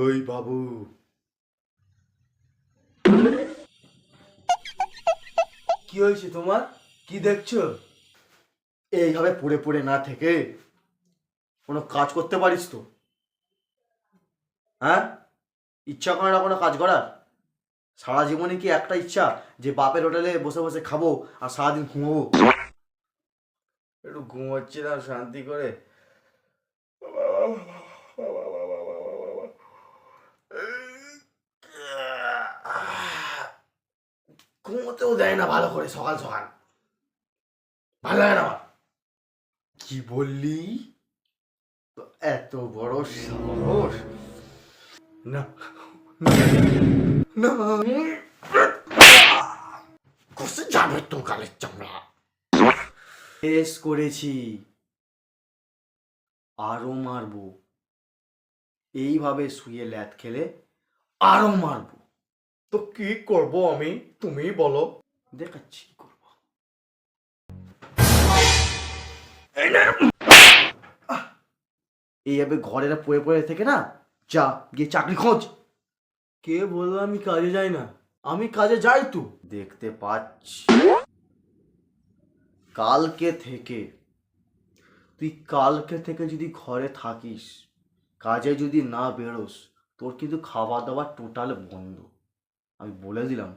ওই বাবু, কি হয়েছে তোমার? কি দেখছো? এইভাবে পড়ে পড়ে না থেকে কোনো কাজ করতে পারিস তো? হ্যাঁ, ইচ্ছা করে না কোনো কাজ করার? সারা জীবনে কি একটা ইচ্ছা যে বাপের হোটেলে বসে বসে খাবো আর সারাদিন ঘুমাবো? একটু ঘুমোচ্ছিলাম শান্তি করে, ঘুমোতেও দেয় না ভালো করে সকাল সকাল। ভালো লাগে না আমার। কি বললি? এত বড় সাহস! না না, কষে যাবে তো গালের চামড়া। বেশ করেছি, আরো মারবো। এইভাবে শুয়ে ল্যাদ খেলে আরো মারবো। তো কি করব আমি, তুমি বলো। দেখাচ্ছি কি করবো। এইভাবে ঘরেরা পড়ে পড়ে থেকে না, যা গিয়ে চাকরি খোঁজ। কে বললো আমি কাজে যাই না? আমি কাজে যাই তো। দেখতে পাচ্ছি। কালকে থেকে যদি ঘরে থাকিস, কাজে যদি না বেরোস, তোর কিন্তু খাওয়া দাওয়া টোটাল বন্ধ। আমি বলে দিলাম।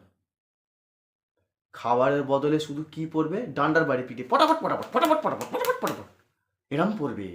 খাবারের বদলে শুধু কি পড়বে? ডান্ডার বাড়ি পিঠে পটাপট পটাপট পটাপট পটাপট পটাপট পটাপট এরম পড়বে।